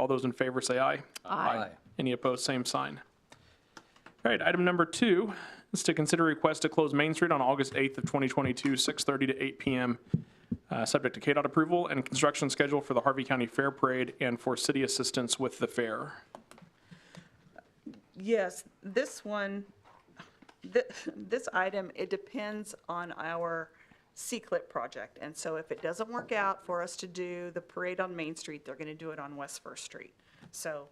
All those in favor say aye. Aye. Any opposed, same sign. All right, item number 2 is to consider request to close Main Street on August 8th of 2022, 6:30 to 8 p.m., subject to KDOT approval and construction schedule for the Harvey County Fair Parade and for city assistance with the fair. Yes, this one, this item, it depends on our C-CLIP project. And so if it doesn't work out for us to do the parade on Main Street, they're going to do it on West First Street. So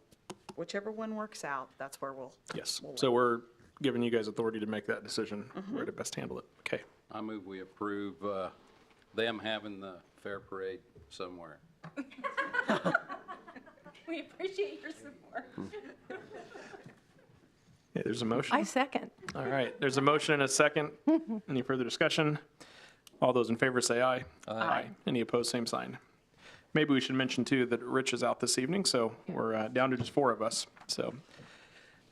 whichever one works out, that's where we'll. Yes, so we're giving you guys authority to make that decision, where to best handle it. Okay. I move we approve them having the fair parade somewhere. We appreciate your support. Yeah, there's a motion. I second. All right, there's a motion and a second. Any further discussion? All those in favor say aye. Aye. Any opposed, same sign. Maybe we should mention too that Rich is out this evening, so we're down to just 4 of us. So,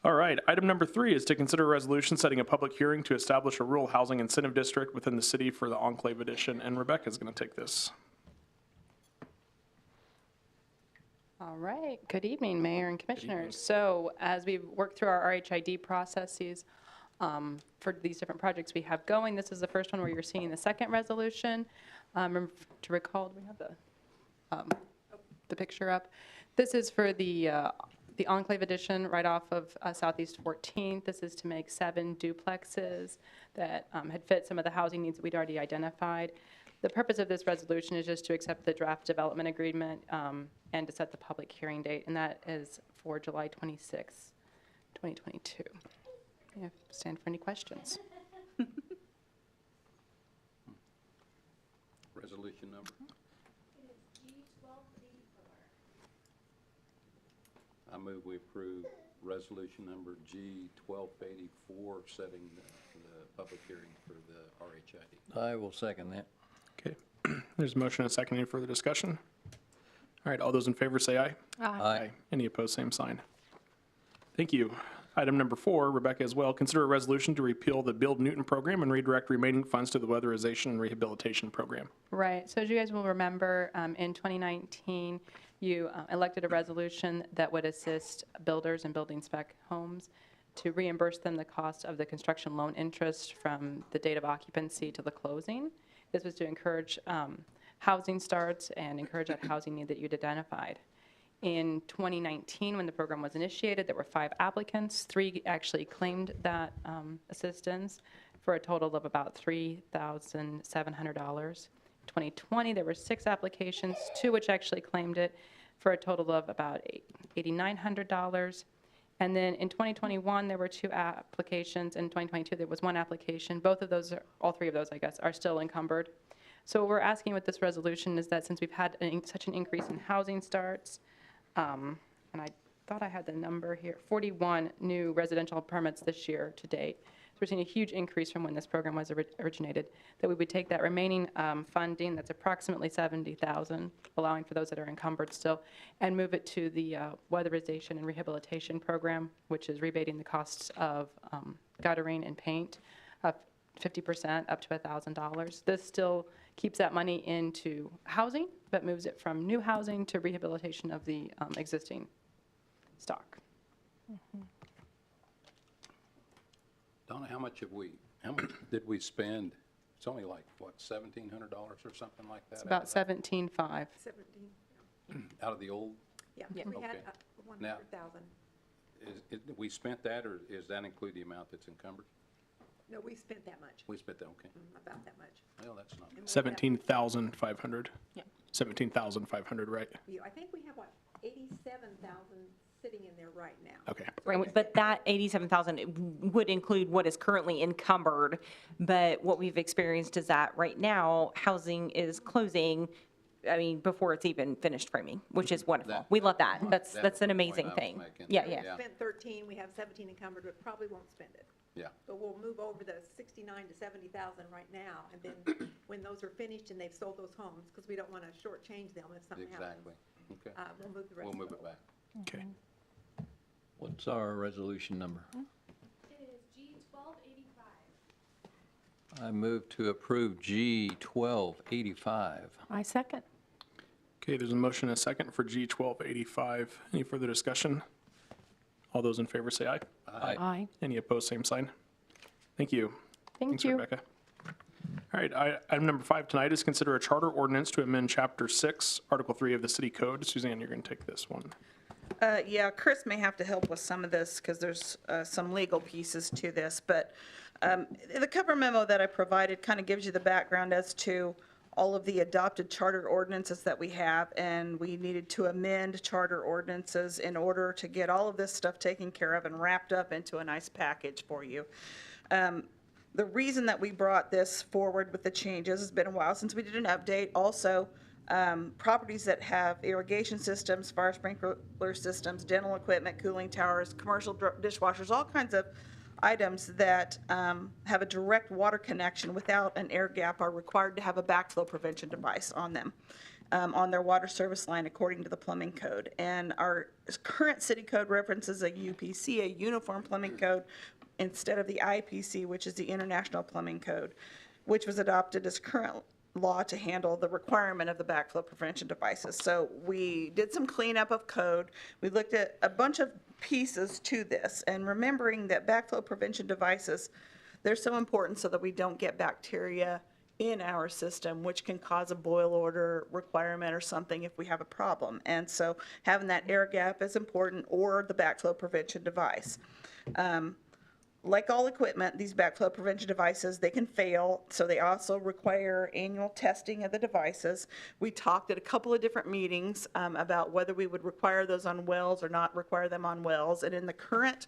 all right, item number 3 is to consider a resolution setting a public hearing to establish a rural housing incentive district within the city for the Enclave Addition, and Rebecca's going to take this. All right. Good evening, Mayor and Commissioners. So as we work through our RHID processes for these different projects we have going, this is the first one where you're seeing the second resolution. To recall, do we have the picture up? This is for the Enclave Addition right off of Southeast 14th. This is to make 7 duplexes that had fit some of the housing needs that we'd already identified. The purpose of this resolution is just to accept the draft development agreement and to set the public hearing date, and that is for July 26, 2022. Yeah, stand for any questions. Resolution number? I move we approve resolution number G1284, setting the public hearing for the RHID. I will second that. Okay, there's a motion and a second. Any further discussion? All right, all those in favor say aye. Aye. Any opposed, same sign. Thank you. Item number 4, Rebecca as well, consider a resolution to repeal the Build Newton program and redirect remaining funds to the weatherization and rehabilitation program. Right. So as you guys will remember, in 2019, you elected a resolution that would assist builders and building spec homes to reimburse them the cost of the construction loan interest from the date of occupancy to the closing. This was to encourage housing starts and encourage that housing need that you'd identified. In 2019, when the program was initiated, there were 5 applicants. 3 actually claimed that assistance for a total of about $3,700. 2020, there were 6 applications, 2 which actually claimed it for a total of about $8,900. And then in 2021, there were 2 applications. In 2022, there was 1 application. Both of those, all 3 of those, I guess, are still encumbered. So what we're asking with this resolution is that since we've had such an increase in housing starts, and I thought I had the number here, 41 new residential permits this year to date. So we're seeing a huge increase from when this program was originated, that we would take that remaining funding, that's approximately $70,000, allowing for those that are encumbered still, and move it to the weatherization and rehabilitation program, which is rebating the costs of guttering and paint up 50% up to $1,000. This still keeps that money into housing, but moves it from new housing to rehabilitation of the existing stock. Donna, how much did we spend? It's only like, what, $1,700 or something like that? It's about 17.5. 17. Out of the old? Yeah, Yeah. we had Okay. 100,000. We spent that, or does that include the amount that's encumbered? No, we spent that much, We spent that, okay. about that much. Well, that's not, And we have- 17,500. Yeah. 17,500, right? I think we have, what, 87,000 sitting in there right now. Okay. Right, but that 87,000 would include what is currently encumbered, but what we've experienced is that right now, housing is closing, I mean, before it's even finished framing, which is wonderful. We love that. That's was an the amazing point I was thing. making. Yeah, We yeah. spent 13, we have 17 encumbered, but probably won't spend it. yeah. But we'll move over the 69 to 70,000 right now, and then when those are finished and they've sold those homes, because we don't want to shortchange them if something happens. Exactly. Okay. We'll move the rest. We'll move it back. Okay. What's our resolution number? It is G1285. I move to approve G1285. I second. Okay, there's a motion and a second for G 1285. Any further discussion? All those in favor say aye. Aye. Any opposed, same sign. Thank you. Thank Thanks, you. Rebecca. All right, item number 5 tonight is consider a charter ordinance to amend Chapter 6, Article 3 of the City Code. Suzanne, you're going to take this one. Yeah, Chris may have to help with some of this because there's some legal pieces to this, but the cover memo that I provided kind of gives you the background as to all of the adopted charter ordinances that we have, and we needed to amend charter ordinances in order to get all of this stuff taken care of and wrapped up into a nice package for you. The reason that we brought this forward with the changes, it's been a while since we did an update. Also, properties that have irrigation systems, fire sprinkler systems, dental equipment, cooling towers, commercial dishwashers, all kinds of items that have a direct water connection without an air gap are required to have a backflow prevention device on them, on their water service line according to the plumbing code. And our current city code references a UPC, a Uniform Plumbing Code, instead of the IPC, which is the International Plumbing Code, which was adopted as current law to handle the requirement of the backflow prevention devices. So we did some cleanup of code. We looked at a bunch of pieces to this, and remembering that backflow prevention devices, they're so important so that we don't get bacteria in our system, which can cause a boil order requirement or something if we have a problem. And so having that air gap is important, or the backflow prevention device. Like all equipment, these backflow prevention devices, they can fail, so they also require annual testing of the devices. We talked at a couple of different meetings about whether we would require those on wells or not require them on wells. And in the current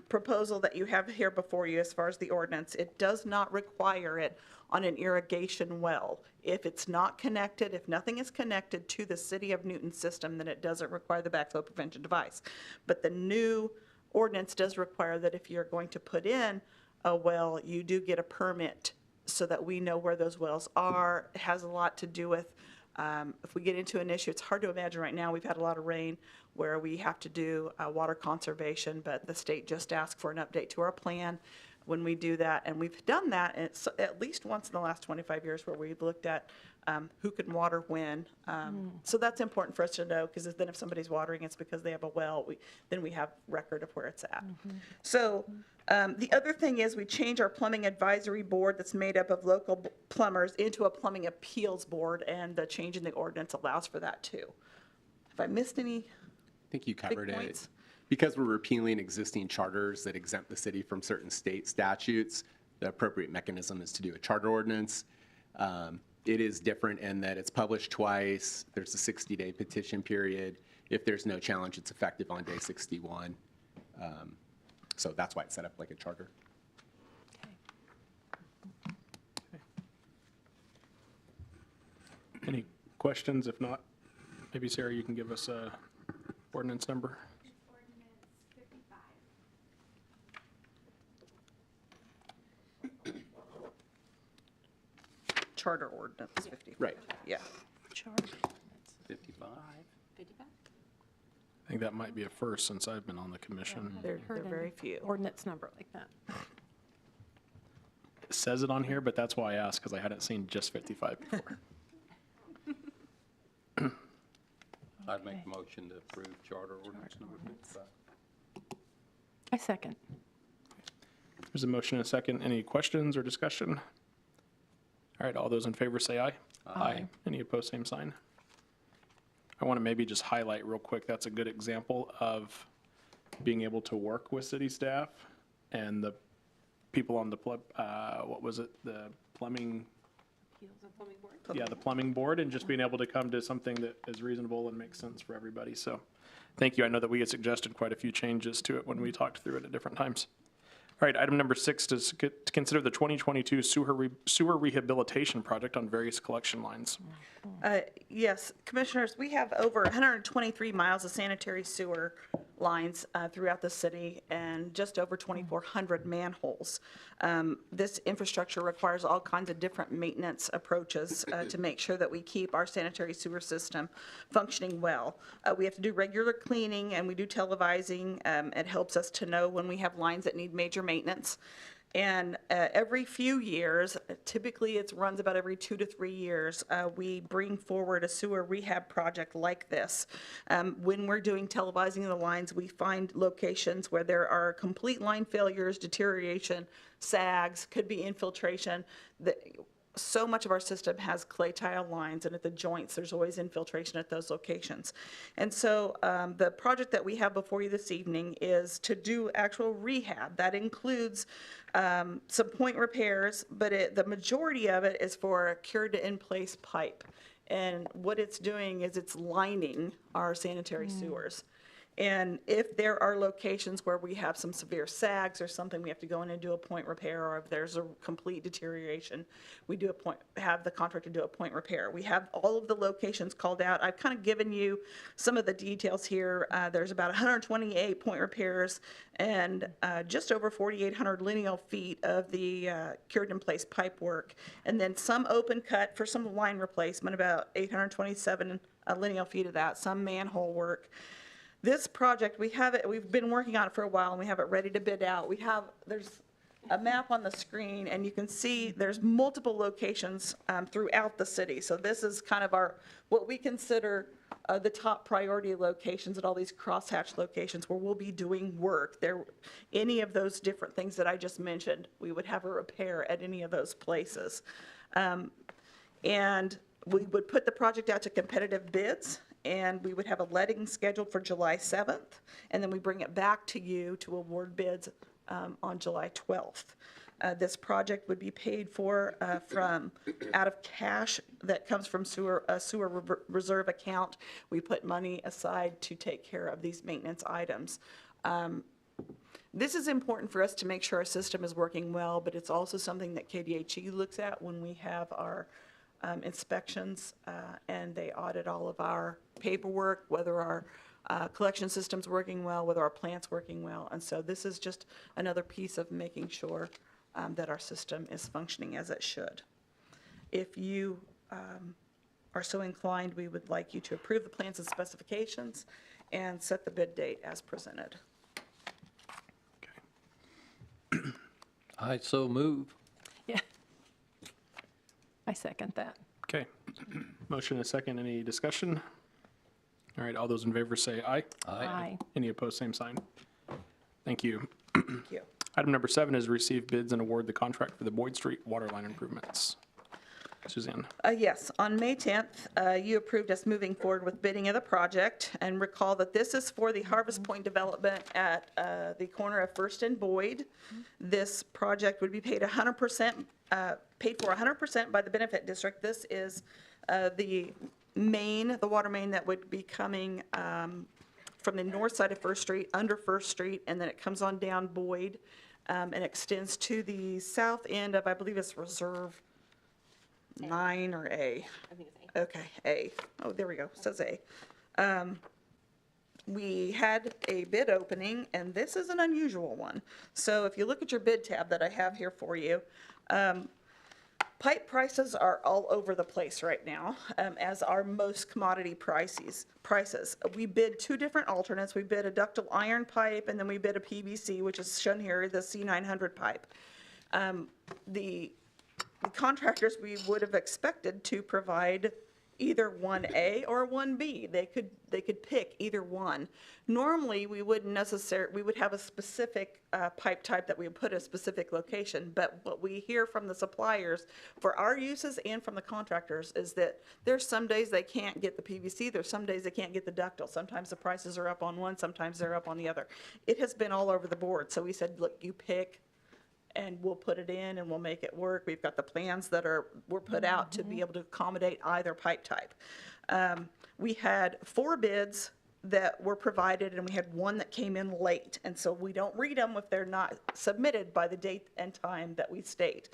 proposal that you have here before you as far as the ordinance, it does not require it on an irrigation well. If it's not connected, if nothing is connected to the City of Newton system, then it doesn't require the backflow prevention device. But the new ordinance does require that if you're going to put in a well, you do get a permit so that we know where those wells are. It has a lot to do with, if we get into an issue, it's hard to imagine right now, we've had a lot of rain where we have to do water conservation, but the state just asked for an update to our plan when we do that. And we've done that at least once in the last 25 years where we've looked at who can water when. So that's important for us to know, because then if somebody's watering, it's because they have a well, then we have record of where it's at. So the other thing is we change our plumbing advisory board that's made up of local plumbers into a plumbing appeals board, and the change in the ordinance allows for that too. Have I missed any? I think you covered it. points? Because we're repealing existing charters that exempt the city from certain state statutes, the appropriate mechanism is to do a charter ordinance. It is different in that it's published twice. There's a 60-day petition period. If there's no challenge, it's effective on day 61. So that's why it's set up like a charter. Any questions? If not, maybe Sarah, you can give us a ordinance number. Ordinance 55. Charter ordinance 50. Right. Yeah. 55. I think that might be a first since I've been on the commission. They're Heard very any few. Ordinance number like that. It says it on here, but that's why I asked, because I hadn't seen just 55 before. I'd make a motion to approve charter ordinance number 55. I second. There's a motion and a second. Any questions or discussion? All right, all those in favor say aye. Aye. Any opposed, same sign. I want to maybe just highlight real quick, that's a good example of being able to work with city staff and the people on the, what was it, the plumbing? Yeah, the plumbing board, and just being able to come to something that is reasonable and makes sense for everybody. So thank you. I know that we had suggested quite a few changes to it when we talked through it at different times. All right, item number 6 is to consider the 2022 Sewer Rehabilitation Project on various collection lines. Yes, Commissioners, we have over 123 miles of sanitary sewer lines throughout the city and just over 2,400 manholes. This infrastructure requires all kinds of different maintenance approaches to make sure that we keep our sanitary sewer system functioning well. We have to do regular cleaning, and we do televising. It helps us to know when we have lines that need major maintenance. And every few years, typically it runs about every 2 to 3 years, we bring forward a sewer rehab project like this. When we're doing televising of the lines, we find locations where there are complete line failures, deterioration, sags, could be infiltration. So much of our system has clay tile lines, and at the joints, there's always infiltration at those locations. And so the project that we have before you this evening is to do actual rehab. That includes some point repairs, but the majority of it is for a cured to in-place pipe. And what it's doing is it's lining our sanitary sewers. And if there are locations where we have some severe sags or something, we have to go in and do a point repair, or if there's a complete deterioration, we have the contractor do a point repair. We have all of the locations called out. I've kind of given you some of the details here. There's about 128 point repairs and just over 4,800 lineal feet of the cured in place pipe work. And then some open cut for some line replacement, about 827 lineal feet of that, some manhole work. This project, we've been working on it for a while, and we have it ready to bid out. There's a map on the screen, and you can see there's multiple locations throughout the city. So this is kind of what we consider the top priority locations at all these crosshatch locations where we'll be doing work. Any of those different things that I just mentioned, we would have a repair at any of those places. And we would put the project out to competitive bids, and we would have a letting scheduled for July 7th, and then we bring it back to you to award bids on July 12th. This project would be paid for from out of cash that comes from sewer reserve account. We put money aside to take care of these maintenance items. This is important for us to make sure our system is working well, but it's also something that KDHE looks at when we have our inspections, and they audit all of our paperwork, whether our collection system's working well, whether our plant's working well. And so this is just another piece of making sure that our system is functioning as it should. If you are so inclined, we would like you to approve the plans and specifications and set the bid date as presented. I so move. Yeah. I second that. Okay. Motion and a second. Any discussion? All right, all those in favor say aye. Aye. Any opposed, same sign. Thank you. Thank you. Item number 7 is receive bids and award the contract for the Boyd Street waterline improvements. Suzanne. Yes, on May 10th, you approved us moving forward with bidding of the project, and recall that this is for the Harvest Point development at the corner of First and Boyd. This project would be paid 100%, paid for 100% by the benefit district. This is the water main that would be coming from the north side of First Street, under First Street, and then it comes on down Boyd and extends to the south end of, I believe it's Reserve 9 or A? I think it's A. Okay, A. Oh, there we go, it says A. We had a bid opening, and this is an unusual one. So if you look at your bid tab that I have here for you, pipe prices are all over the place right now, as are most commodity prices. We bid 2 different alternates. We bid a ductile iron pipe, and then we bid a PVC, which is shown here, the C900 pipe. The contractors we would have expected to provide either 1A or 1B. They could pick either one. Normally, we would have a specific pipe type that we would put at a specific location, but what we hear from the suppliers for our uses and from the contractors is that there's some days they can't get the PVC, there's some days they can't get the ductile. Sometimes the prices are up on one, sometimes they're up on the other. It has been all over the board, so we said, look, you pick, and we'll put it in and we'll make it work. We've got the plans that were put out to be able to accommodate either pipe type. We had 4 bids that were provided, and we had 1 that came in late. And so we don't read them if they're not submitted by the date and time that we state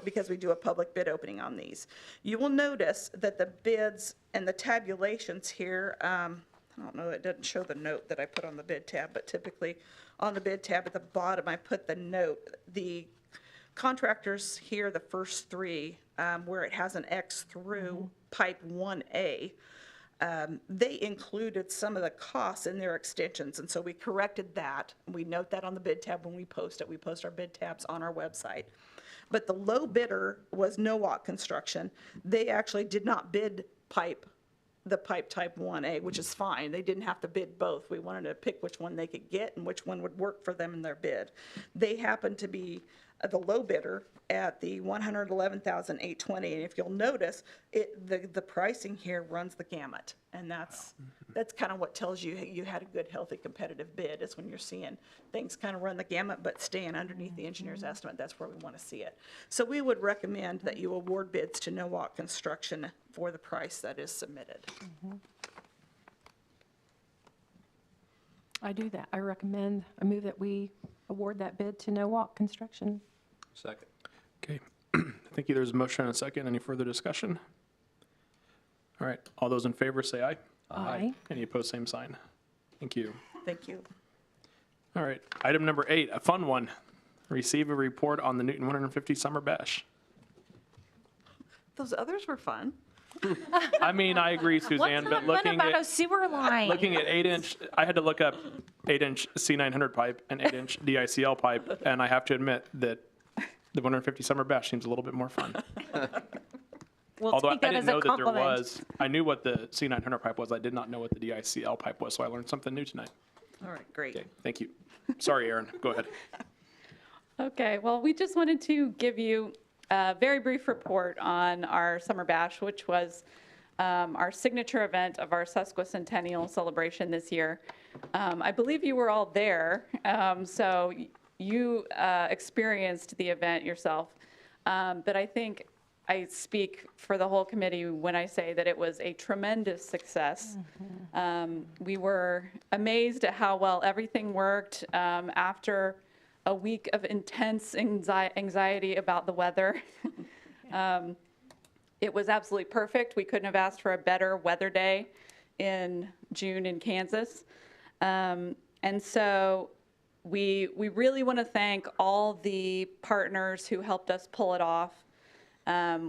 because we do a public bid opening on these. You will notice that the bids and the tabulations here, I don't know, it doesn't show the note that I put on the bid tab, but typically on the bid tab at the bottom, I put the note. The contractors here, the first 3, where it has an X through pipe 1A, they included some of the costs in their extensions, and so we corrected that. We note that on the bid tab when we post it. We post our bid tabs on our website. But the low bidder was No-Walk Construction. They actually did not bid the pipe type 1A, which is fine. They didn't have to bid both. We wanted to pick which one they could get and which one would work for them in their bid. They happened to be the low bidder at the $111,820. And if you'll notice, the pricing here runs the gamut. And that's kind of what tells you you had a good, healthy, competitive bid, is when you're seeing things kind of run the gamut, but staying underneath the engineer's estimate. That's where we want to see it. So we would recommend that you award bids to No-Walk Construction for the price that is submitted. I do that. I move that we award that bid to No-Walk Construction. Second. Okay. Thank you. There's a motion and a second. Any further discussion? All right. All those in favor say aye. Aye. Any opposed, same sign. Thank you. Thank you. All right. Item number 8, a fun one. Receive a report on the Newton 150 Summer Bash. Those others were fun. I mean, I agree, Suzanne, but looking at sewer line? looking at 8-inch, I had to look up 8-inch C900 pipe and 8-inch DICL pipe, and I have to admit that the 150 Summer Bash seems a little bit more fun. We'll Although I take that didn't as a know that there compliment. was, I knew what the C900 pipe was. I did not know what the DICL pipe was, so I learned something new tonight. All right, great. Okay, thank you. Sorry, Aaron, go ahead. Okay, well, we just wanted to give you a very brief report on our Summer Bash, which was our signature event of our sesquicentennial celebration this year. I believe you were all there, so you experienced the event yourself. But I think I speak for the whole committee when I say that it was a tremendous success. We were amazed at how well everything worked after a week of intense anxiety about the weather. It was absolutely perfect. We couldn't have asked for a better weather day in June in Kansas. And so we really want to thank all the partners who helped us pull it off.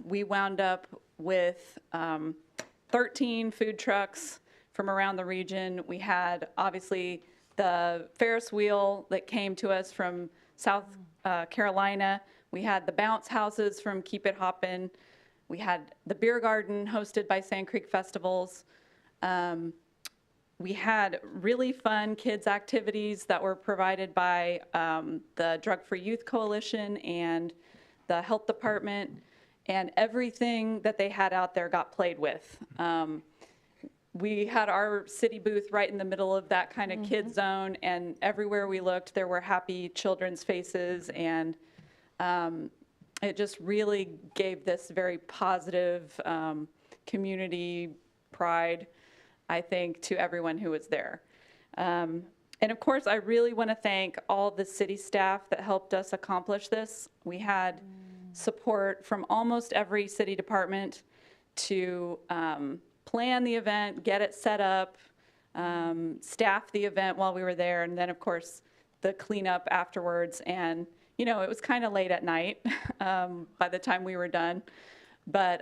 We wound up with 13 food trucks from around the region. We had, obviously, the Ferris wheel that came to us from South Carolina. We had the bounce houses from Keep It Hoppin'. We had the beer garden hosted by Sand Creek Festivals. We had really fun kids' activities that were provided by the Drug Free Youth Coalition and the Health Department, and everything that they had out there got played with. We had our city booth right in the middle of that kind of kid zone, and everywhere we looked, there were happy children's faces, and it just really gave this very positive community pride, I think, to everyone who was there. And of course, I really want to thank all the city staff that helped us accomplish this. We had support from almost every city department to plan the event, get it set up, staff the event while we were there, and then, of course, the cleanup afterwards. And, you know, it was kind of late at night by the time we were done. But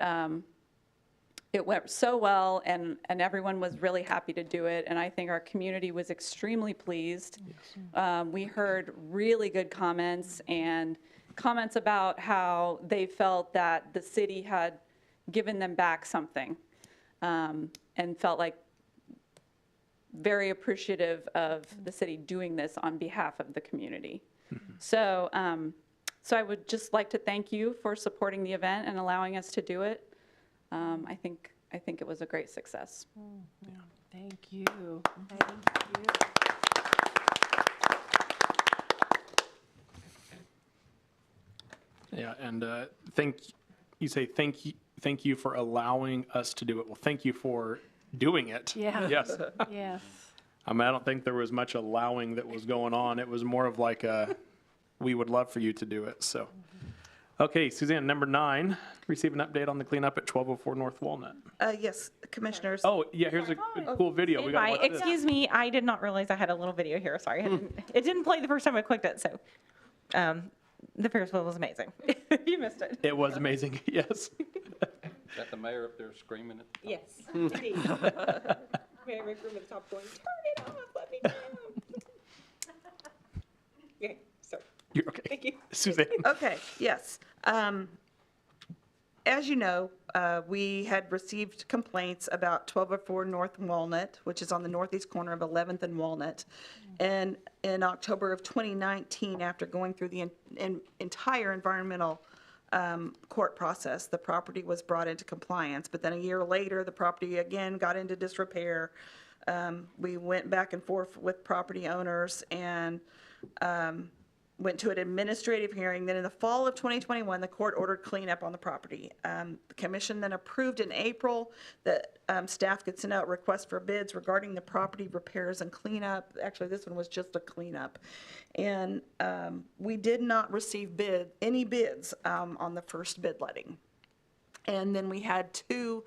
it went so well, and everyone was really happy to do it, and I think our community was extremely pleased. Yes. We heard really good comments, and comments about how they felt that the city had given them back something, and felt like very appreciative of the city doing this on behalf of the community. Mm-hmm. So I would just like to thank you for supporting the event and allowing us to do it. I think it was a great success. Yeah. Thank you. Thank you. Yeah, and thank you for allowing us to do it. Well, thank you for doing it. Yeah. Yes. Yes. I mean, I don't think there was much allowing that was going on. It was more of like we would love for you to do it. So, okay, Suzanne, number 9, receive an update on the cleanup at 1204 North Walnut. Yes, Commissioners. Oh, yeah, here's a cool video. We got to watch this. Excuse me, I did not realize I had a little video here. Sorry, it didn't play the first time I clicked it. So, the Ferris wheel was amazing. You missed it. It was amazing. Yes. Is that the mayor up there screaming at the top? Yes, indeed. Mayor McBroom at the top going, turn it off, let me down. Okay, sorry. You're okay. Thank you. Suzanne? Okay, yes. As you know, we had received complaints about 1204 North Walnut, which is on the northeast corner of 11th and Walnut. And in October of 2019, after going through the entire environmental court process, the property was brought into compliance. But then a year later, the property again got into disrepair. We went back and forth with property owners and went to an administrative hearing. Then in the fall of 2021, the court ordered cleanup on the property. The commission then approved in April that staff could send out requests for bids regarding the property repairs and cleanup. Actually, this one was just a cleanup. And we did not receive any bids on the first bid letting. And then we had two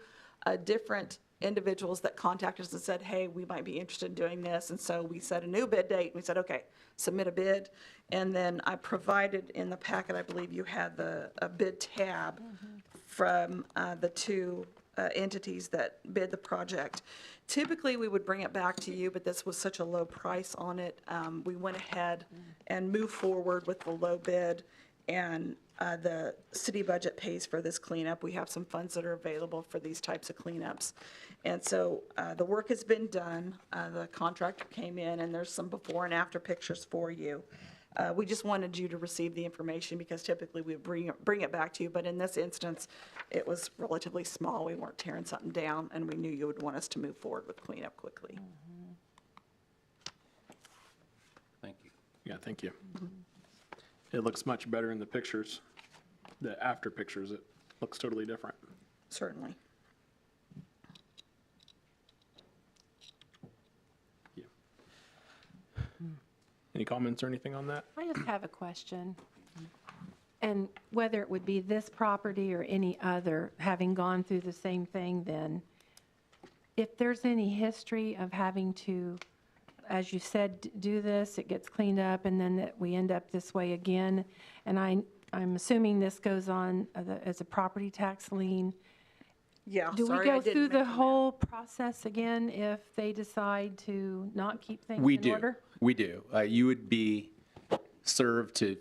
different individuals that contacted us and said, hey, we might be interested in doing this. And so we set a new bid date. And we said, okay, submit a bid. And then I provided in the packet, I believe you had a bid tab from the two entities that bid the project. Typically, we would bring it back to you, but this was such a low price on it. We went ahead and moved forward with the low bid, and the city budget pays for this cleanup. We have some funds that are available for these types of cleanups. And so the work has been done. The contractor came in, and there's some before and after pictures for you. We just wanted you to receive the information because typically we bring it back to you. But in this instance, it was relatively small. We weren't tearing something down, and we knew you would want us to move forward with cleanup quickly. Thank you. Yeah, thank you. It looks much better in the pictures. The after pictures, it looks totally different. Certainly. Yeah. Any comments or anything on that? I just have a question. And whether it would be this property or any other, having gone through the same thing, then if there's any history of having to, as you said, do this, it gets cleaned up, and then that we end up this way again, and I'm assuming this goes on as a property tax lien. Yeah, Do we sorry, I go didn't through the mention that. whole process again if they decide to not keep things We in do. order? We do. You would be served to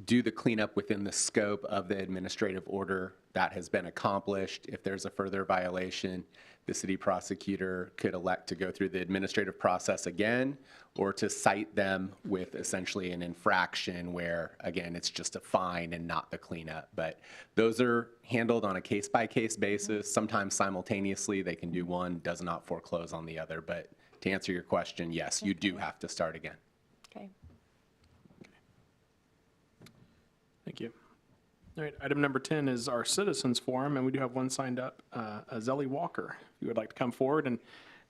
do the cleanup within the scope of the administrative order that has been accomplished. If there's a further violation, the city prosecutor could elect to go through the administrative process again or to cite them with essentially an infraction where, again, it's just a fine and not the cleanup. But those are handled on a case-by-case basis. Sometimes simultaneously, they can do one, does not foreclose on the other. But to answer your question, yes, you do have to start again. Okay. Thank you. All right, item number 10 is our citizens forum, and we do have one signed up, Zelly Walker. If you would like to come forward and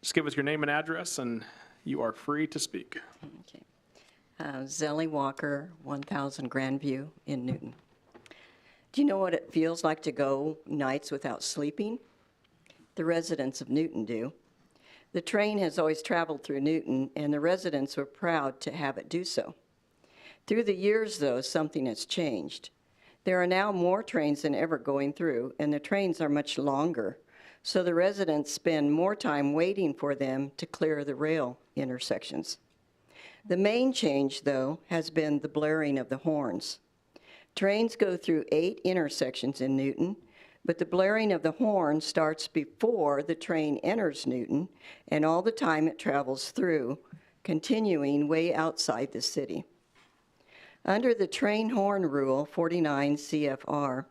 just give us your name and address, and you are free to speak. Okay. Zelly Walker, 1000 Grandview in Newton. Do you know what it feels like to go nights without sleeping? The residents of Newton do. The train has always traveled through Newton, and the residents were proud to have it do so. Through the years, though, something has changed. There are now more trains than ever going through, and the trains are much longer, so the residents spend more time waiting for them to clear the rail intersections. The main change, though, has been the blaring of the horns. Trains go through 8 intersections in Newton, but the blaring of the horn starts before the train enters Newton and all the time it travels through, continuing way outside the city. Under the train horn rule 49 CFR,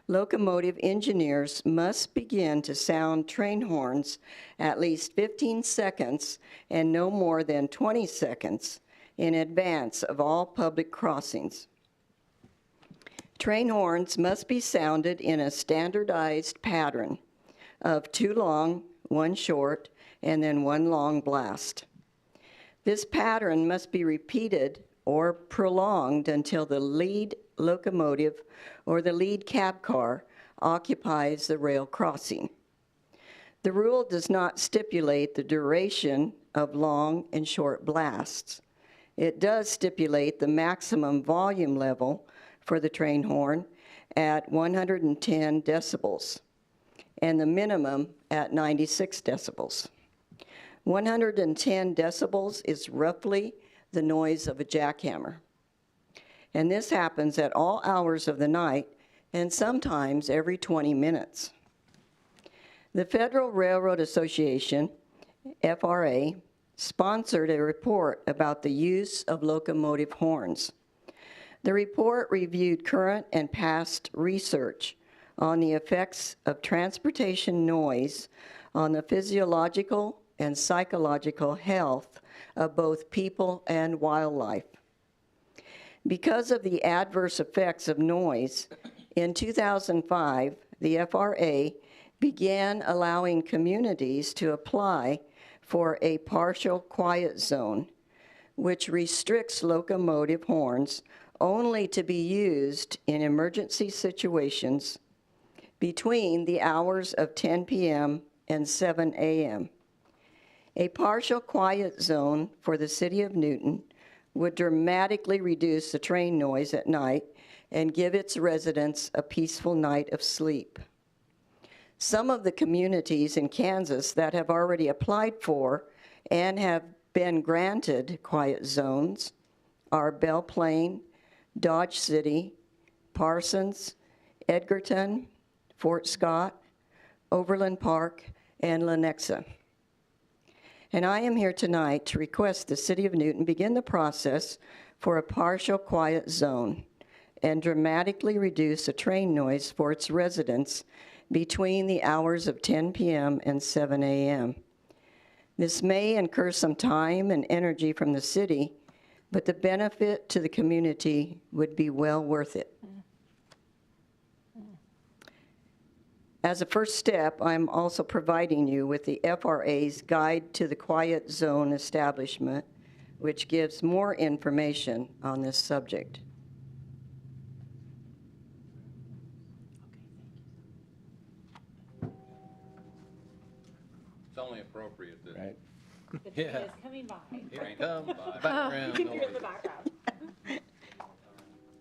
locomotive engineers must begin to sound train horns at least 15 seconds and no more than 20 seconds in advance of all public crossings. Train horns must be sounded in a standardized pattern of 2 long, 1 short, and then 1 long blast. This pattern must be repeated or prolonged until the lead locomotive or the lead cab car occupies the rail crossing. The rule does not stipulate the duration of long and short blasts. It does stipulate the maximum volume level for the train horn at 110 decibels. and the minimum at 96 decibels. 110 decibels is roughly the noise of a jackhammer. And this happens at all hours of the night and sometimes every 20 minutes. The Federal Railroad Association, FRA, sponsored a report about the use of locomotive horns. The report reviewed current and past research on the effects of transportation noise on the physiological and psychological health of both people and wildlife. Because of the adverse effects of noise, in 2005, the FRA began allowing communities to apply for a partial quiet zone, which restricts locomotive horns only to be used in emergency situations between the hours of 10 p.m. and 7 a.m. A partial quiet zone for the city of Newton would dramatically reduce the train noise at night and give its residents a peaceful night of sleep. Some of the communities in Kansas that have already applied for and have been granted quiet zones are Belle Plaine, Dodge City, Parsons, Edgerton, Fort Scott, Overland Park, and Lenexa. And I am here tonight to request the City of Newton begin the process for a partial quiet zone and dramatically reduce the train noise for its residents between the hours of 10 p.m. and 7 a.m. This may incur some time and energy from the city, but the benefit to the community would be well worth it. As a first step, I'm also providing you with the FRA's Guide to the Quiet Zone Establishment, which gives more information on this subject. It's only appropriate that. Right. Yeah. coming by. Here it comes, background noise.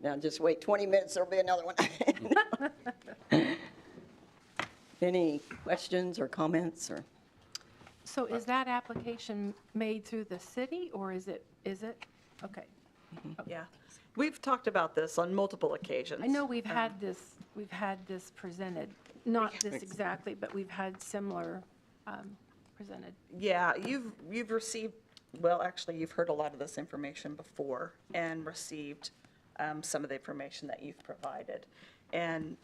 Now just wait 20 minutes, there'll be another one. Any questions or comments or? So is that application made through the city, or is it? Okay. Yeah. We've talked about this on multiple occasions. I know we've had this presented, not this exactly, but we've had similar presented. Yeah, you've received, well, actually, you've heard a lot of this information before and received some of the information that you've provided. And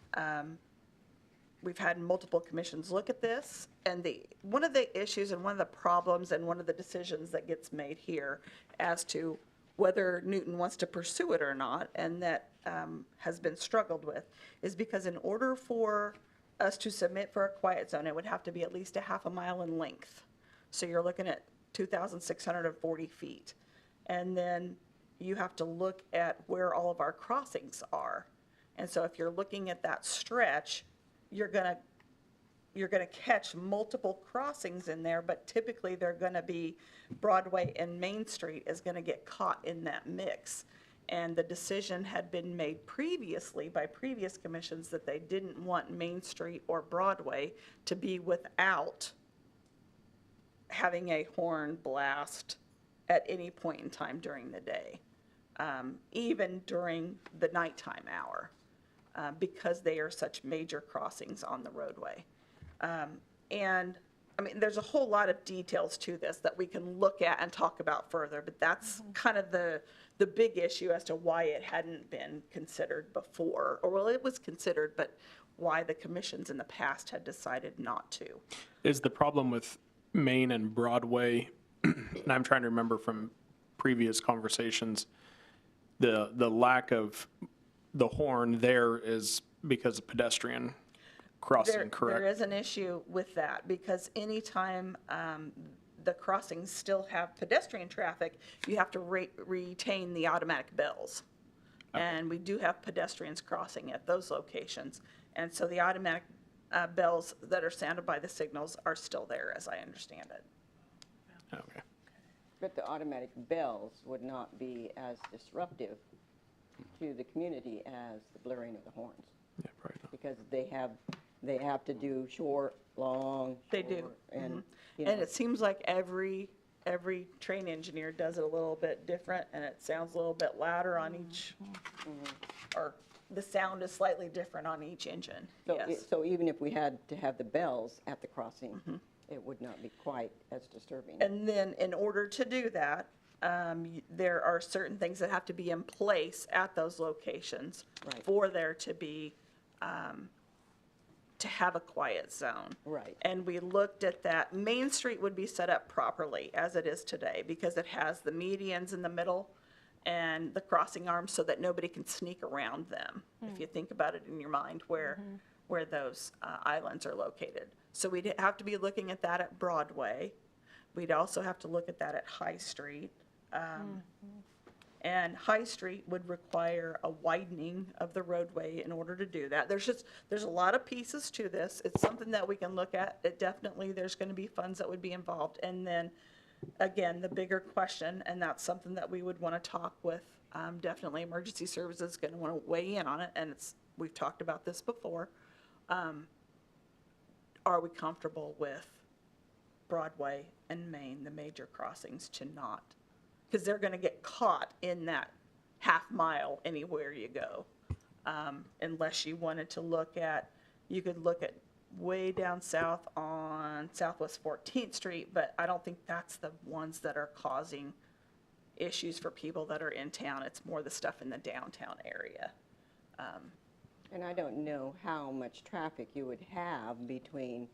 we've had multiple commissions look at this, and one of the issues and one of the problems and one of the decisions that gets made here as to whether Newton wants to pursue it or not, and that has been struggled with, is because in order for us to submit for a quiet zone, it would have to be at least a half a mile in length. So you're looking at 2,640 feet. And then you have to look at where all of our crossings are. And so if you're looking at that stretch, you're gonna catch multiple crossings in there, but typically they're gonna be Broadway and Main Street is gonna get caught in that mix. And the decision had been made previously by previous commissions that they didn't want Main Street or Broadway to be without having a horn blast at any point in time during the day, even during the nighttime hour, because they are such major crossings on the roadway. And I mean, there's a whole lot of details to this that we can look at and talk about further, but that's kind of the big issue as to why it hadn't been considered before, or well, it was considered, but why the commissions in the past had decided not to. Is the problem with Main and Broadway, and I'm trying to remember from previous conversations, the lack of the horn there is because of pedestrian crossing, correct? There is an issue with that, because anytime the crossings still have pedestrian traffic, you have to retain the automatic bells. Okay. And we do have pedestrians crossing at those locations. And so the automatic bells that are sounded by the signals are still there, as I understand it. Okay. But the automatic bells would not be as disruptive to the community as the blaring of the horns. Yeah, probably not. Because they have they have to do short, long, They do. short, and, you And know, it seems like every train engineer does it a little bit different, and it sounds a little bit louder on each, or the sound is slightly different on each engine, so, yes. so even if we had to have the bells at the crossing, it would not be quite as disturbing. And then in order to do that, there are certain things that have to be in place at those locations Right. for there to be, to have a quiet zone. Right. And we looked at that. Main Street would be set up properly as it is today because it has the medians in the middle and the crossing arms so that nobody can sneak around them, if you think about it in your mind, where those islands are located. So we'd have to be looking at that at Broadway. We'd also have to look at that at High Street. And High Street would require a widening of the roadway in order to do that. There's a lot of pieces to this. It's something that we can look at. It definitely, there's going to be funds that would be involved. And then, again, the bigger question, and that's something that we would want to talk with, definitely Emergency Services is going to want to weigh in on it, and we've talked about this before. Are we comfortable with Broadway and Main, the major crossings, to not? Because they're going to get caught in that half mile anywhere you go. Unless you wanted to look at, you could look at way down south on Southwest 14th Street, but I don't think that's the ones that are causing issues for people that are in town. It's more the stuff in the downtown area. And I don't know how much traffic you would have between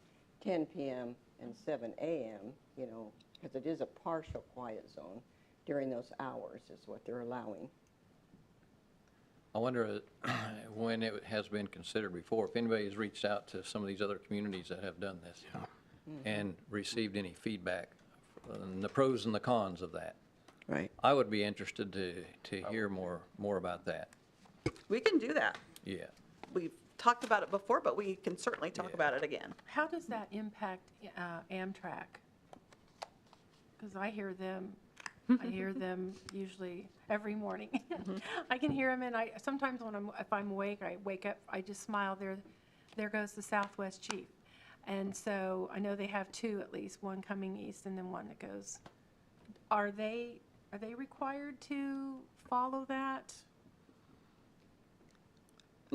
10 p.m. and 7 a.m., you know, because it is a partial quiet zone during those hours is what they're allowing. I wonder when it has been considered before, if anybody has reached out to some of these other communities that have done this and received any feedback, and the pros and the cons of that. Right. I would be interested to hear more about that. We can do that. Yeah. We've talked about it before, but we can certainly talk about it again. How does that impact Amtrak? Because I hear them usually every morning. I can hear them, and sometimes if I'm awake, I wake up, I just smile. There goes the Southwest Chief, and so I know they have two at least, one coming east and then one that goes. Are they required to follow that?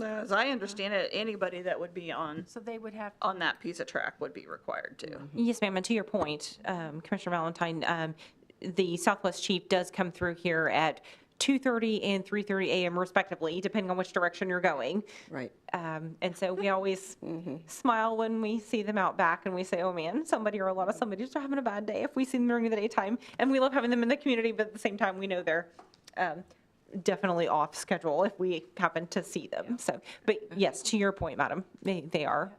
As I understand it, anybody that would be on So they would have. that piece of track would be required to. Yes, ma'am, and to your point, Commissioner Valentine, the Southwest Chief does come through here at 2:30 and 3:30 a.m. respectively, depending on which direction you're going. Right. And so we always smile when we see them out back and we say, oh man, somebody or a lot of somebody's having a bad day if we see them during the daytime. And we love having them in the community, but at the same time, we know they're definitely off schedule if we happen to see them. So, but yes, to your point, madam, they are.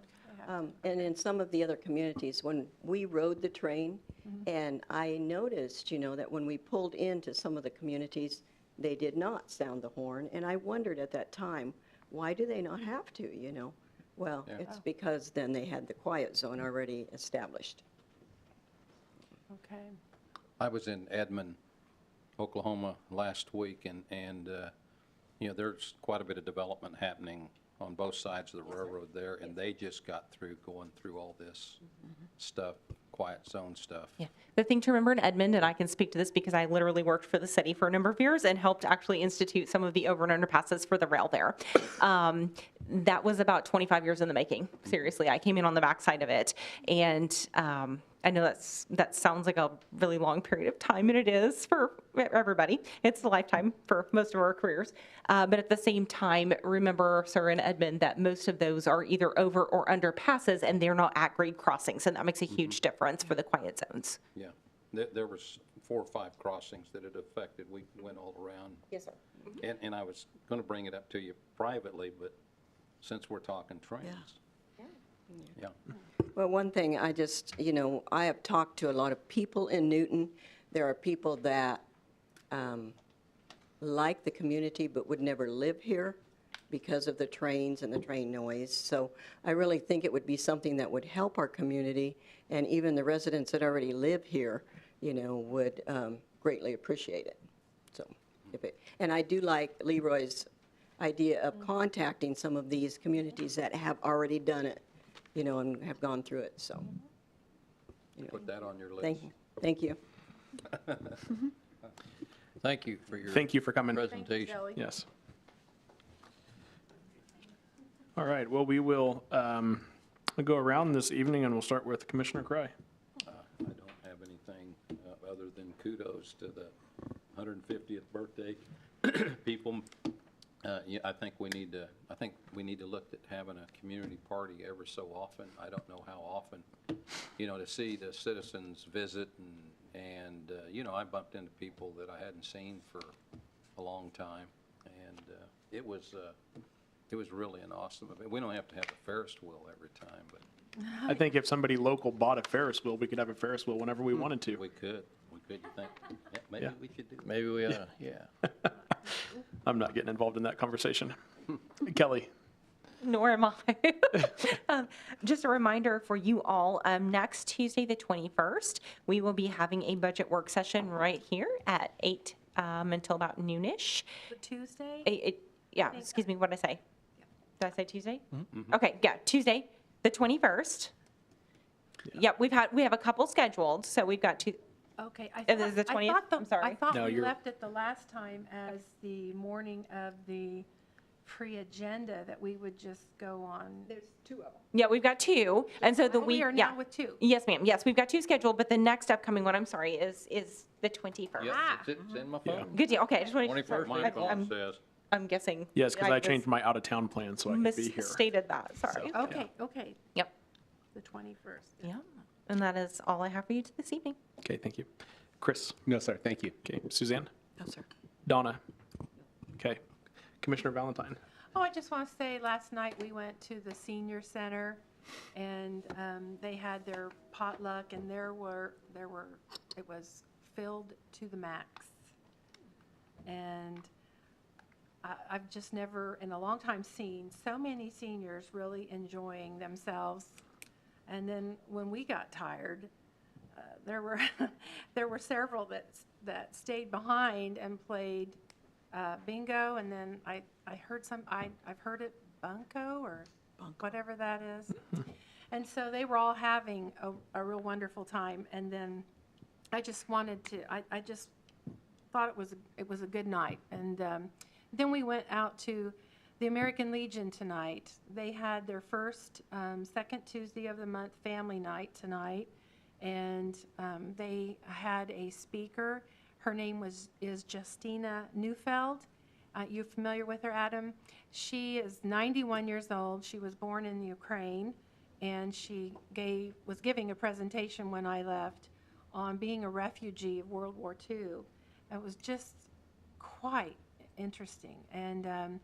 And in some of the other communities, when we rode the train, and I noticed, you know, that when we pulled into some of the communities, they did not sound the horn, and I wondered at that time, why do they not have to, you know? Well, it's because then they had the quiet zone already established. Okay. I was in Edmond, Oklahoma last week, and you know, there's quite a bit of development happening on both sides of the railroad there, and they just got through going through all this stuff, quiet zone stuff. Yeah. The thing to remember in Edmond, and I can speak to this because I literally worked for the city for a number of years and helped actually institute some of the over and underpasses for the rail there. That was about 25 years in the making. Seriously, I came in on the backside of it, and I know that sounds like a really long period of time, and it is for everybody. It's a lifetime for most of our careers. But at the same time, remember, sir, in Edmond, that most of those are either over or underpasses, and they're not at-grade crossings, and that makes a huge difference for the quiet zones. Yeah, there was 4 or 5 crossings that it affected. We went all around. Yes, sir. And I was going to bring it up to you privately, but since we're talking trains. Yeah. Well, one thing, I just, you know, I have talked to a lot of people in Newton. There are people that like the community but would never live here because of the trains and the train noise. So I really think it would be something that would help our community, and even the residents that already live here, you know, would greatly appreciate it. So, and I do like Leroy's idea of contacting some of these communities that have already done it, and have gone through it, so. Put that on your list. Thank you. Thank you for your Thank you for coming. presentation. Yes. All right, well, we will go around this evening, and we'll start with Commissioner Cry. I don't have anything other than kudos to the 150th birthday people. Yeah, I think we need to look at having a community party ever so often. I don't know how often, to see the citizens visit and I bumped into people that I hadn't seen for a long time, and it was really an awesome event. We don't have to have a Ferris wheel every time, but I think if somebody local bought a Ferris wheel, we could have a Ferris wheel whenever we wanted to. we could, you think? Yeah, maybe Yeah. we should do that. Maybe we ought to, yeah. I'm not getting involved in that conversation. Kelly? Nor am I. Just a reminder for you all, next Tuesday, the 21st, we will be having a budget work session right here at 8 until about noonish. Tuesday? Yeah, excuse me, what did I say? Did I say Tuesday? Okay, yeah, Tuesday, the 21st. Yep, we have a couple scheduled, so we've got two. Okay. It is the 20th? I'm sorry. I thought No, we you're- left it the last time as the morning of the pre-agenda, that we would just go on. There's two of them. Yeah, we've got two, and so the Oh, week, we are yeah. now with two. Yes, ma'am, yes, we've got two scheduled, but the next upcoming one, I'm sorry, is the 21st. Yes, it's in my phone. Good deal, okay, I just wanted to. 21st, My phone says. I'm guessing. Yes, because I was- changed my out-of-town plan so I could be here. Misstated that, sorry. So- Okay. Yep, The 21st. yeah, and that is all I have for you this evening. Okay, thank you. Chris? No, sir, thank you. Okay, Suzanne? No, sir. Donna? Okay. Commissioner Valentine? Oh, I just want to say, last night we went to the senior center, and they had their potluck, and it was filled to the max. And I've just never, in a long time, seen so many seniors really enjoying themselves. And then when we got tired, there were several that stayed behind and played bingo, and then I've heard it bunko or whatever that is. And so they were all having a real wonderful time. And then I just wanted to, I just thought it was a good night. And then we went out to the American Legion tonight. They had their first second Tuesday of the month family night tonight. And they had a speaker. Her name is Justina Neufeld. You're familiar with her, Adam? She is 91 years old. She was born in Ukraine, and she was giving a presentation when I left on being a refugee of World War II. It was just quite interesting. And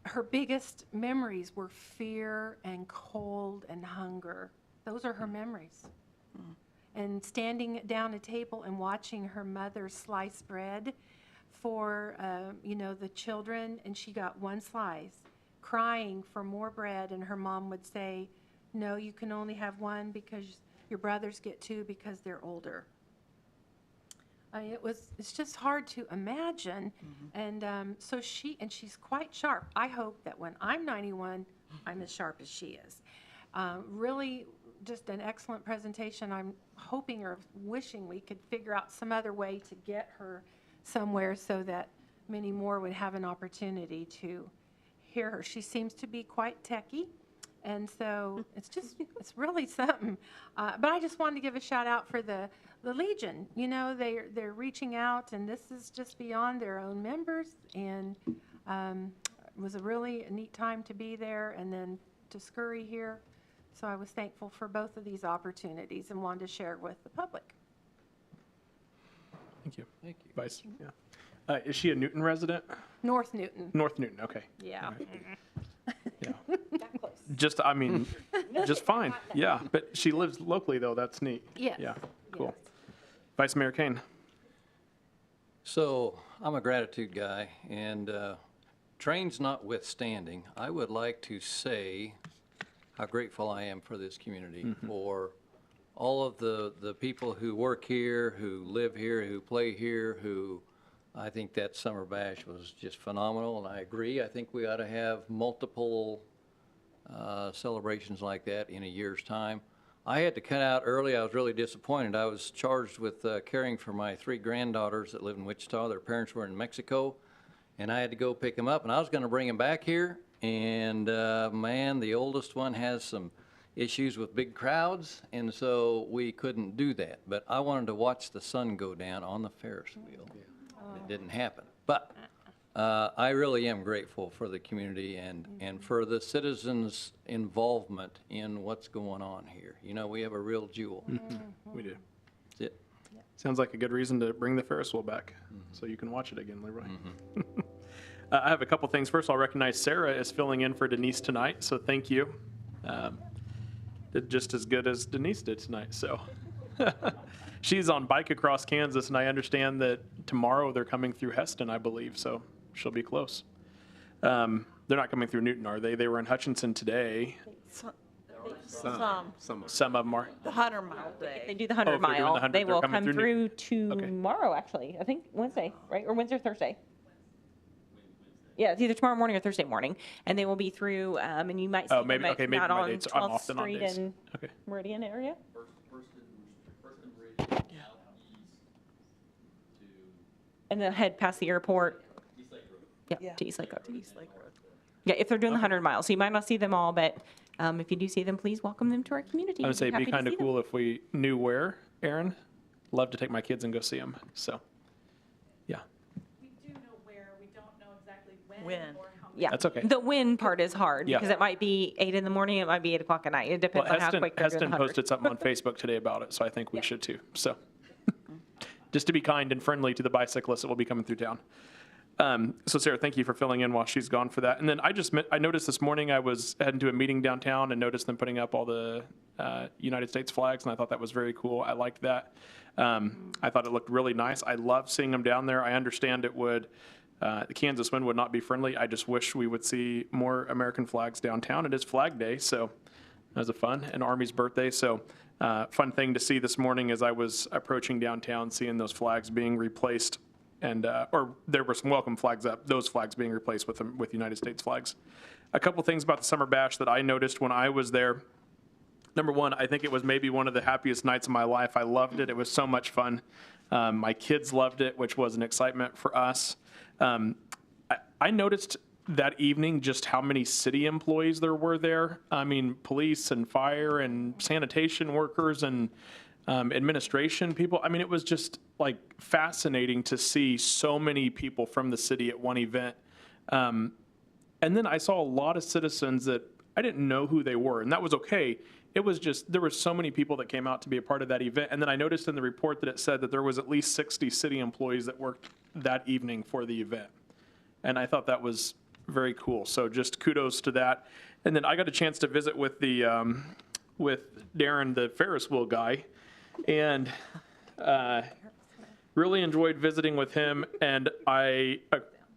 her biggest memories were fear and cold and hunger. Those are her memories. And standing down a table and watching her mother slice bread for, the children, and she got one slice, crying for more bread, and her mom would say, no, you can only have one because your brothers get two because they're older. I mean, it's just hard to imagine. And so she's quite sharp. I hope that when I'm 91, I'm as sharp as she is. Really, just an excellent presentation. I'm hoping or wishing we could figure out some other way to get her somewhere so that many more would have an opportunity to hear her. She seems to be quite techie, and so it's really something. But I just wanted to give a shout out for the Legion. They're reaching out, and this is just beyond their own members, and it was a really neat time to be there and then to scurry here. So I was thankful for both of these opportunities and wanted to share with the public. Thank you. Thank you. Vice? Yeah. Is she a Newton resident? North Newton. North Newton, okay. Yeah. Yeah. Just fine. Yeah, but she lives locally, though. That's neat. Yes. Yeah, cool. Vice Mayor Kane? So I'm a gratitude guy, and trains notwithstanding, I would like to say how grateful I am for this community, for all of the people who work here, who live here, who play here, I think that summer bash was just phenomenal, and I agree. I think we ought to have multiple celebrations like that in a year's time. I had to cut out early. I was really disappointed. I was charged with caring for my 3 granddaughters that live in Wichita. Their parents were in Mexico, and I had to go pick them up, and I was going to bring them back here. And man, the oldest one has some issues with big crowds, and so we couldn't do that. But I wanted to watch the sun go down on the Ferris wheel. It didn't happen. But I really am grateful for the community and for the citizens' involvement in what's going on here. You know, we have a real jewel. We do. That's it. Sounds like a good reason to bring the Ferris wheel back, so you can watch it again, Leroy. I have a couple things. First, I'll recognize Sarah is filling in for Denise tonight, so thank you. Did just as good as Denise did tonight, so. She's on Bike Across Kansas, and I understand that tomorrow they're coming through Heston, I believe, so she'll be close. They're not coming through Newton, are they? They were in Hutchinson today. Some of them are. The 100-mile They day. do the if they're 100 doing the mile. 100, They they're will coming come through through tomorrow, actually. I think Wednesday, right? Or Wednesday or Thursday? Yeah, it's either tomorrow morning or Thursday morning. And they will be through, and you might see Oh, them maybe, at- okay, maybe out my on dates, I'm 12th often on Street days. and Okay. Meridian area. And then head past the airport. Yeah, to East Lake Road. East Lake Road. Yeah, if they're doing the 100 miles. So you might not see them all, but if you do see them, please welcome them to our community. I would say We'd it'd be happy to kind of see them. cool if we knew where, Aaron. Love to take my kids and go see them, so, yeah. We do know where, we don't know exactly When. or how Yeah. That's okay. The when part is hard Yeah. because it might be 8 in the morning, it might be 8 o'clock at night. It Well, depends on how Heston, quick they're doing Heston the 100. posted something on Facebook today about it, so I think we should too, so. Just to be kind and friendly to the bicyclists that will be coming through town. So Sarah, thank you for filling in while she's gone for that. And then I noticed this morning I was heading to a meeting downtown and noticed them putting up all the United States flags, and I thought that was very cool. I liked that. I thought it looked really nice. I love seeing them down there. I understand it would, the Kansas wind would not be friendly. I just wish we would see more American flags downtown. It is Flag Day, so that was and Army's birthday. So fun thing to see this morning as I was approaching downtown, seeing those flags being replaced. And or there were some welcome flags up, those flags being replaced with United States flags. A couple things about the Summer Bash that I noticed when I was there. Number one, I think it was maybe one of the happiest nights of my life. I loved it. It was so much fun. My kids loved it, which was an excitement for us. I noticed that evening just how many city employees there were there. I mean, police and fire and sanitation workers and administration people. I mean, it was just like fascinating to see so many people from the city at one event. And then I saw a lot of citizens that I didn't know who they were, and that was okay. It was just, there were so many people that came out to be a part of that event. And then I noticed in the report that it said that there was at least 60 city employees that worked that evening for the event. And I thought that was very cool. So just kudos to that. And then I got a chance to visit with with Darren, the Ferris wheel guy, and really enjoyed visiting with him. And I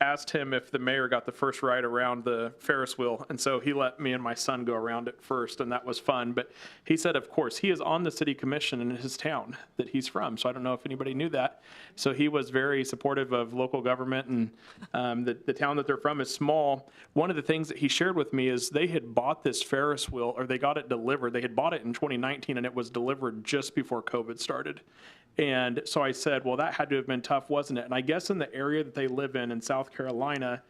asked him if the mayor got the first ride around the Ferris wheel. And so he let me and my son go around it first, and that was fun. But he said, of course, he is on the city commission in his town that he's from. So I don't know if anybody knew that. So he was very supportive of local government, and the town that they're from is small. One of the things that he shared with me is they had bought this Ferris wheel, or they got it delivered. They had bought it in 2019, and it was delivered just before COVID started. And so I said, well, that had to have been tough, wasn't it? And I guess in the area that they live in South Carolina,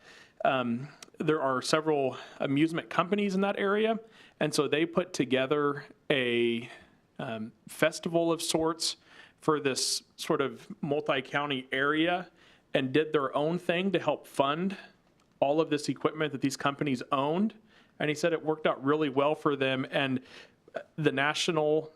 there are several amusement companies in that area. And so they put together a festival of sorts for this sort of multi-county area and did their own thing to help fund all of this equipment that these companies owned. And he said it worked out really well for them. And the National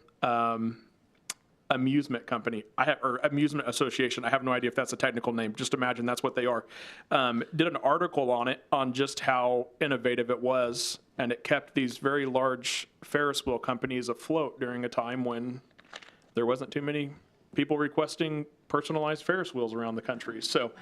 Amusement Company, or Amusement Association, I have no idea if that's a technical name, just imagine that's what they are, did an article on it, on just how innovative it was, and it kept these very large Ferris wheel companies afloat during a time when there wasn't too many people requesting personalized Ferris wheels around the country. So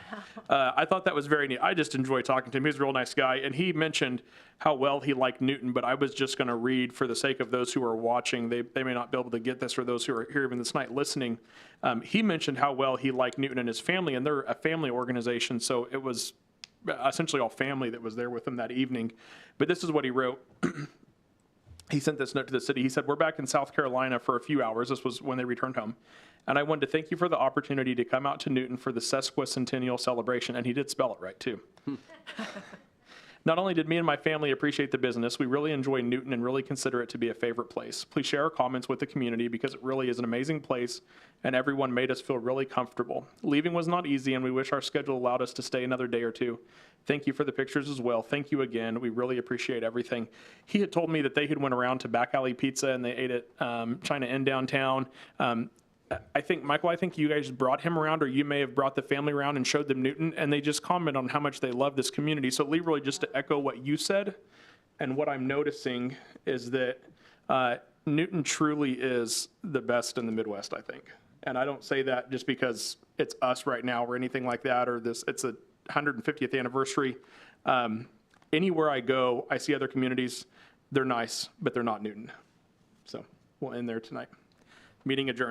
I thought that was very neat. I just enjoyed talking to him. He's a real nice guy. And he mentioned how well he liked Newton, but I was just going to read for the sake of those who are watching. They may not be able to get this, or those who are here even this night listening. He mentioned how well he liked Newton and his family, and they're a family organization. So it was essentially all family that was there with him that evening. But this is what he wrote. he sent this note to the city. He said, "We're back in South Carolina for a few hours." This was when they returned home. "And I wanted to thank you for the opportunity to come out to Newton for the sesquicentennial celebration." And he did spell it right, too. "Not only did me and my family appreciate the business, we really enjoy Newton and really consider it to be a favorite place. Please share our comments with the community because it really is an amazing place and everyone made us feel really comfortable. Leaving was not easy and we wish our schedule allowed us to stay another day or two. Thank you for the pictures as well. Thank you again. We really appreciate everything." He had told me that they had went around to Back Alley Pizza and they ate at China Inn downtown. I think, Michael, I think you guys brought him around, or you may have brought the family around and showed them Newton, and they just comment on how much they love this community. So Leroy, just to echo what you said, and what I'm noticing is that Newton truly is the best in the Midwest, I think. And I don't say that just because it's us right now or anything like that, or this, it's a 150th anniversary. Anywhere I go, I see other communities, they're nice, but they're not Newton. So we'll end there tonight. Meeting adjourned.